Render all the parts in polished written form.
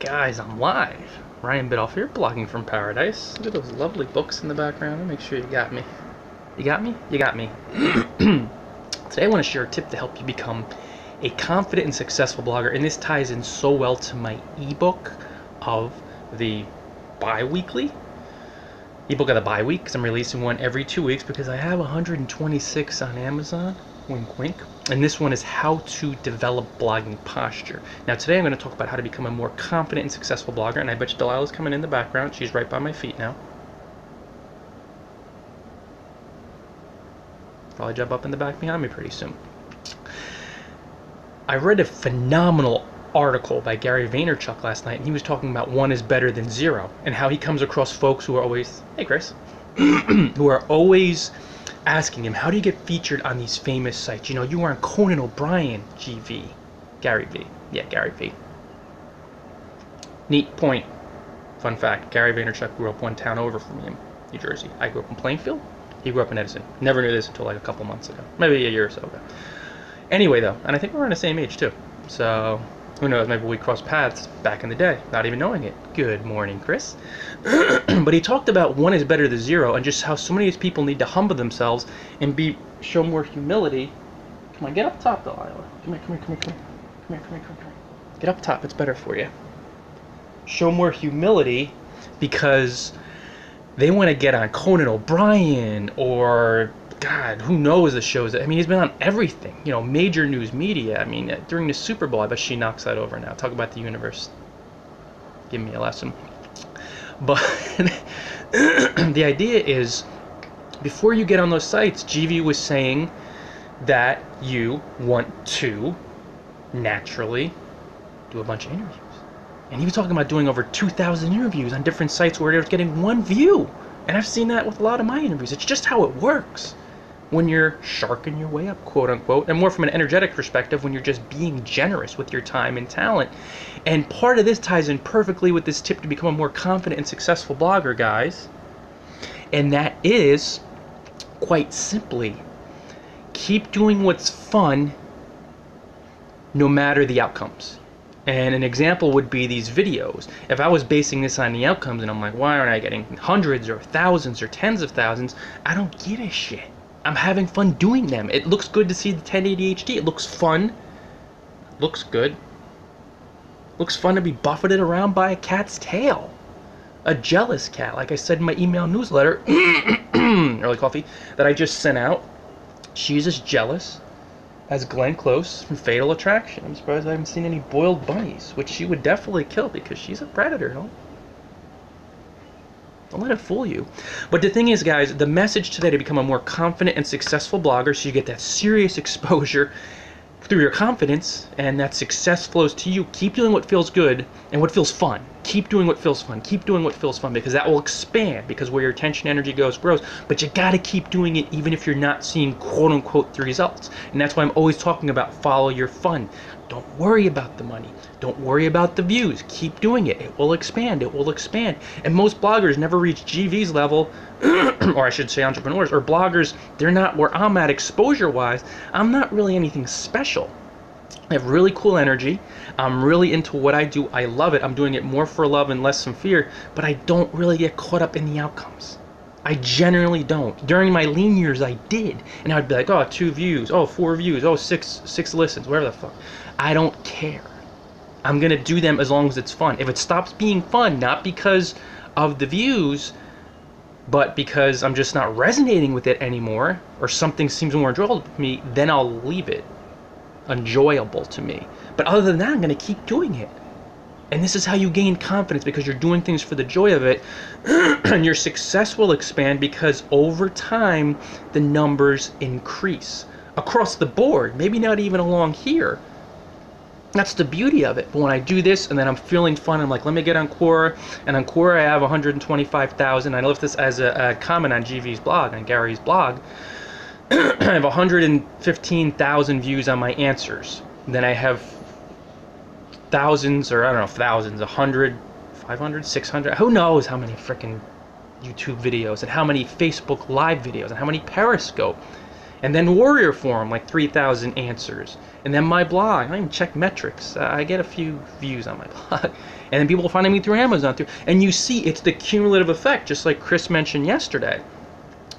Guys, I'm live. Ryan Biddulph here, blogging from paradise. Look at those lovely books in the background. Make sure you got me. You got me? You got me. Today I want to share a tip to help you become a confident and successful blogger, and this ties in so well to my ebook of the bi-weekly. Ebook of the bi-week, because I'm releasing one every 2 weeks because I have 126 on Amazon. Wink, wink. And this one is how to develop blogging posture. Now today I'm going to talk about how to become a more confident and successful blogger, and I bet you Delilah's coming in the background. She's right by my feet now. Probably jump up in the back behind me pretty soon. I read a phenomenal article by Gary Vaynerchuk last night, and he was talking about one is better than zero, and how he comes across folks who are always, hey Chris, who are always asking him, how do you get featured on these famous sites? You know, you were on Conan O'Brien, GV. Gary V. Yeah, Gary V. Neat point. Fun fact, Gary Vaynerchuk grew up one town over from me in New Jersey. I grew up in Plainfield. He grew up in Edison. Never knew this until like a couple months ago. Maybe a year or so ago. Anyway, though, and I think we're on the same age, too. So, who knows, maybe we crossed paths back in the day, not even knowing it. Good morning, Chris. But he talked about one is better than zero, and just how so many of these people need to humble themselves and show more humility. Come on, get up top, Delilah. Come here, come here, come here, come here. Come here, come here, come here. Get up top, it's better for you. Show more humility because they want to get on Conan O'Brien or, God, who knows the shows. I mean, he's been on everything, you know, major news media. I mean, during the Super Bowl, I bet she knocks that over now. Talk about the universe. Give me a lesson. But the idea is, before you get on those sites, GV was saying that you want to naturally do a bunch of interviews. And he was talking about doing over 2,000 interviews on different sites where they're getting one view. And I've seen that with a lot of my interviews. It's just how it works when you're sharking your way up, quote unquote, and more from an energetic perspective when you're just being generous with your time and talent. And part of this ties in perfectly with this tip to become a more confident and successful blogger, guys. And that is, quite simply, keep doing what's fun no matter the outcomes. And an example would be these videos. If I was basing this on the outcomes and I'm like, why aren't I getting hundreds or thousands or tens of thousands? I don't give a shit. I'm having fun doing them. It looks good to see the 1080 HD. It looks fun. Looks good. Looks fun to be buffeted around by a cat's tail. A jealous cat, like I said in my email newsletter, early coffee, that I just sent out. She's as jealous as Glenn Close from Fatal Attraction. I'm surprised I haven't seen any boiled bunnies, which she would definitely kill because she's a predator. Don't let it fool you. But the thing is, guys, the message today to become a more confident and successful blogger, so you get that serious exposure through your confidence, and that success flows to you. Keep doing what feels good and what feels fun. Keep doing what feels fun. Keep doing what feels fun, because that will expand, because where your attention energy goes grows. But you got to keep doing it even if you're not seeing quote unquote the results. And that's why I'm always talking about follow your fun. Don't worry about the money. Don't worry about the views. Keep doing it. It will expand. It will expand. And most bloggers never reach GV's level, or I should say entrepreneurs or bloggers. They're not where I'm at exposure-wise. I'm not really anything special. I have really cool energy. I'm really into what I do. I love it. I'm doing it more for love and less from fear, but I don't really get caught up in the outcomes. I generally don't. During my lean years, I did. And I'd be like, oh, 2 views, oh, 4 views, oh, six listens, whatever the fuck. I don't care. I'm going to do them as long as it's fun. If it stops being fun, not because of the views, but because I'm just not resonating with it anymore, or something seems more enjoyable to me, then I'll leave it enjoyable to me. But other than that, I'm going to keep doing it. And this is how you gain confidence, because you're doing things for the joy of it. And your success will expand because over time, the numbers increase. Across the board, maybe not even along here. That's the beauty of it. But when I do this and then I'm feeling fun, I'm like, let me get on Quora. And on Quora, I have 125,000. I left this as a comment on GV's blog, on Gary's blog. I have 115,000 views on my answers. Then I have thousands, or I don't know, thousands, 100, 500, 600, who knows how many freaking YouTube videos, and how many Facebook Live videos, and how many Periscope. And then Warrior Forum, like 3,000 answers. And then my blog, I don't even check metrics. I get a few views on my blog. And then people finding me through Amazon. And you see, it's the cumulative effect, just like Chris mentioned yesterday.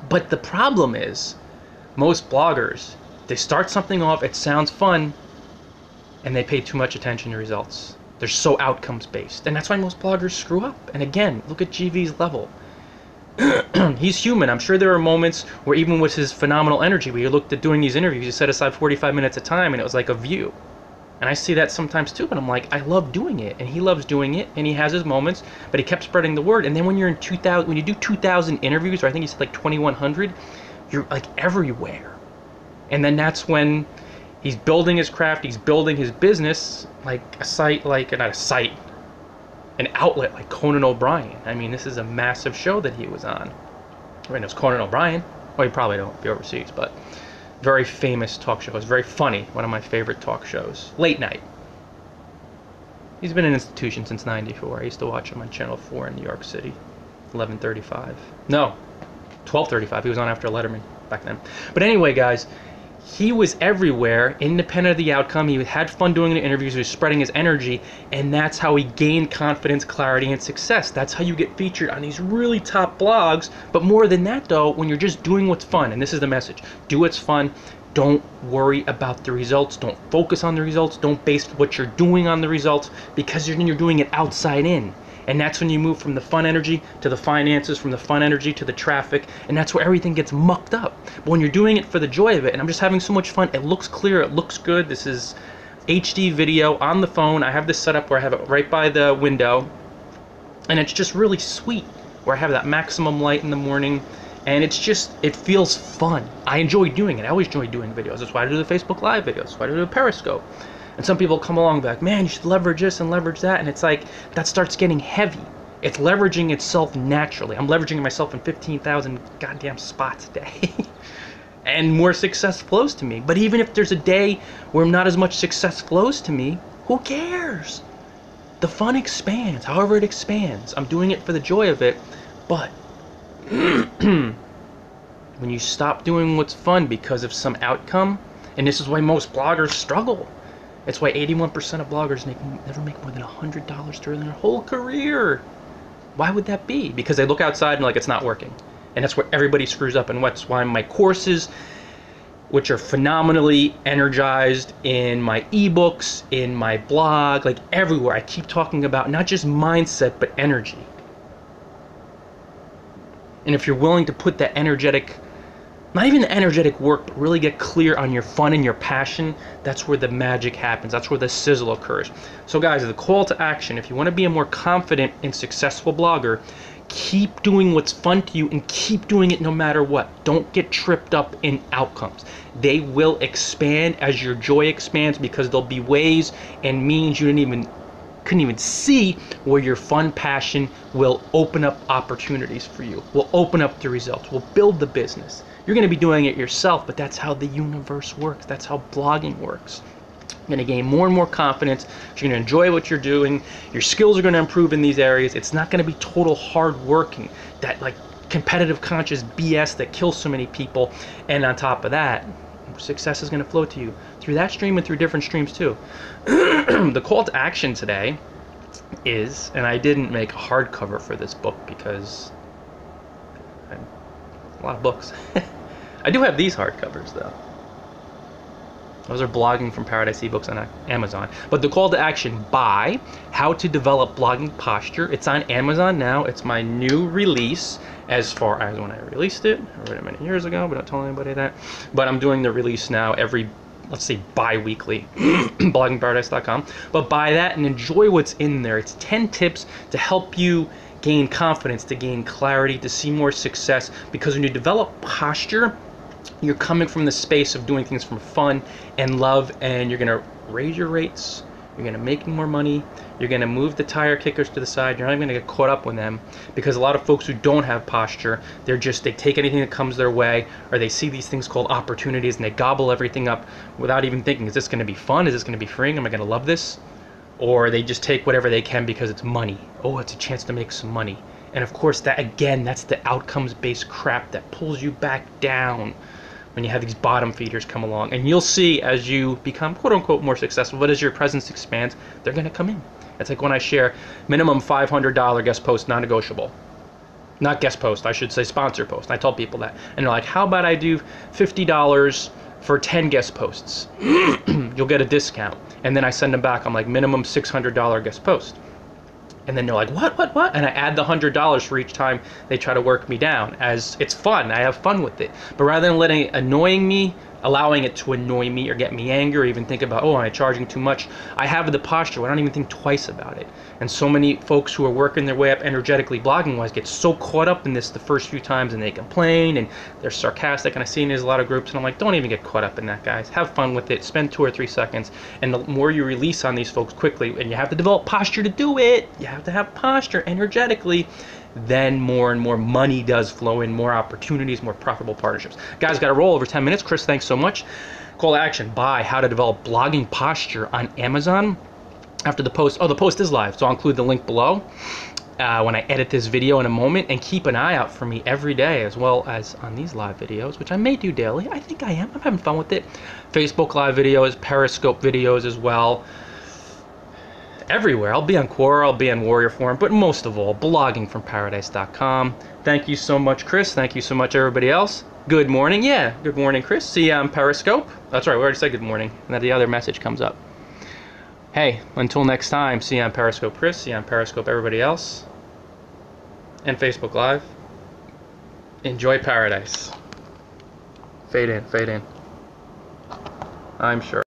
But the problem is, most bloggers, they start something off, it sounds fun, and they pay too much attention to results. They're so outcomes based. And that's why most bloggers screw up. And again, look at GV's level. He's human. I'm sure there are moments where even with his phenomenal energy, where you looked at doing these interviews, you set aside 45 minutes of time and it was like a view. And I see that sometimes too, but I'm like, I love doing it, and he loves doing it, and he has his moments, but he kept spreading the word. And then when you're in 2,000, when you do 2,000 interviews, or I think he said like 2,100, you're like everywhere. And then that's when he's building his craft, he's building his business, like a site, like, not a site, an outlet like Conan O'Brien. I mean, this is a massive show that he was on. I mean, it was Conan O'Brien. Well, you probably don't be overseas, but very famous talk show. It's very funny. One of my favorite talk shows. Late night. He's been an institution since '94. I used to watch him on Channel 4 in New York City. 11:35. No, 12:35. He was on after Letterman back then. But anyway, guys, he was everywhere, independent of the outcome. He had fun doing the interviews, he was spreading his energy, and that's how he gained confidence, clarity, and success. That's how you get featured on these really top blogs. But more than that, though, when you're just doing what's fun, and this is the message, do what's fun. Don't worry about the results. Don't focus on the results. Don't base what you're doing on the results, because you're doing it outside in. And that's when you move from the fun energy to the finances, from the fun energy to the traffic, and that's where everything gets mucked up. But when you're doing it for the joy of it, and I'm just having so much fun, it looks clear, it looks good. This is HD video on the phone. I have this set up where I have it right by the window, and it's just really sweet, where I have that maximum light in the morning, and it's just, it feels fun. I enjoy doing it. I always enjoy doing videos. That's why I do the Facebook Live videos. That's why I do the Periscope. And some people come along and be like, man, you should leverage this and leverage that. And it's like, that starts getting heavy. It's leveraging itself naturally. I'm leveraging myself in 15,000 goddamn spots a day. And more success flows to me. But even if there's a day where not as much success flows to me, who cares? The fun expands, however it expands. I'm doing it for the joy of it. But when you stop doing what's fun because of some outcome, and this is why most bloggers struggle. It's why 81% of bloggers never make more than $100 during their whole career. Why would that be? Because they look outside and like it's not working. And that's where everybody screws up. And that's why my courses, which are phenomenally energized, in my ebooks, in my blog, like everywhere, I keep talking about not just mindset, but energy. And if you're willing to put that energetic, not even the energetic work, but really get clear on your fun and your passion, that's where the magic happens. That's where the sizzle occurs. So guys, the call to action, if you want to be a more confident and successful blogger, keep doing what's fun to you and keep doing it no matter what. Don't get tripped up in outcomes. They will expand as your joy expands, because there'll be ways and means you couldn't even see where your fun passion will open up opportunities for you, will open up the results, will build the business. You're going to be doing it yourself, but that's how the universe works. That's how blogging works. You're going to gain more and more confidence. You're going to enjoy what you're doing. Your skills are going to improve in these areas. It's not going to be total hard working, that like competitive conscious BS that kills so many people. And on top of that, success is going to flow to you through that stream and through different streams too. The call to action today is, and I didn't make a hardcover for this book because a lot of books. I do have these hardcovers though. Those are Blogging from Paradise ebooks on Amazon. But the call to action, buy How to Develop Blogging Posture. It's on Amazon now. It's my new release as far as when I released it. I wrote it many years ago, but don't tell anybody that. But I'm doing the release now every, let's say, bi-weekly. bloggingparadise.com. But buy that and enjoy what's in there. It's 10 tips to help you gain confidence, to gain clarity, to see more success. Because when you develop posture, you're coming from the space of doing things from fun and love, and you're going to raise your rates, you're going to make more money, you're going to move the tire kickers to the side, you're not even going to get caught up with them, because a lot of folks who don't have posture, they take anything that comes their way, or they see these things called opportunities and they gobble everything up without even thinking, is this going to be fun? Is this going to be freeing? Am I going to love this? Or they just take whatever they can because it's money. Oh, it's a chance to make some money. And of course, that again, that's the outcomes-based crap that pulls you back down. when you have these bottom feeders come along. And you'll see as you become quote-unquote more successful, but as your presence expands, they're going to come in. It's like when I share minimum $500 guest post, non-negotiable. Not guest post, I should say sponsor post. I tell people that. And they're like, how about I do $50 for 10 guest posts? You'll get a discount. And then I send them back. I'm like, minimum $600 guest post. And then they're like, what? And I add the $100 for each time they try to work me down, as it's fun. I have fun with it. But rather than letting it annoying me, allowing it to annoy me or get me angry or even think about, oh, am I charging too much? I have the posture where I don't even think twice about it. And so many folks who are working their way up energetically, blogging-wise, get so caught up in this the first few times, and they complain and they're sarcastic. And I see in there's a lot of groups, and I'm like, don't even get caught up in that, guys. Have fun with it. Spend 2 or 3 seconds. And the more you release on these folks quickly, and you have to develop posture to do it. You have to have posture energetically. Then more and more money does flow in, more opportunities, more profitable partnerships. Guys, got to roll over 10 minutes. Chris, thanks so much. Call to action: buy How to Develop Blogging Posture on Amazon. After the post, the post is live, so I'll include the link below when I edit this video in a moment. And keep an eye out for me every day, as well as on these live videos, which I may do daily. I think I am. I'm having fun with it. Facebook live videos, Periscope videos as well. Everywhere. I'll be on Quora, I'll be on Warrior Forum, but most of all, bloggingfromparadise.com. Thank you so much, Chris. Thank you so much, everybody else. Good morning. Yeah, good morning, Chris. See you on Periscope. That's right, we already said good morning. And then the other message comes up. Hey, until next time, see you on Periscope, Chris. See you on Periscope, everybody else. And Facebook Live. Enjoy paradise. Fade in, fade in. I'm sure.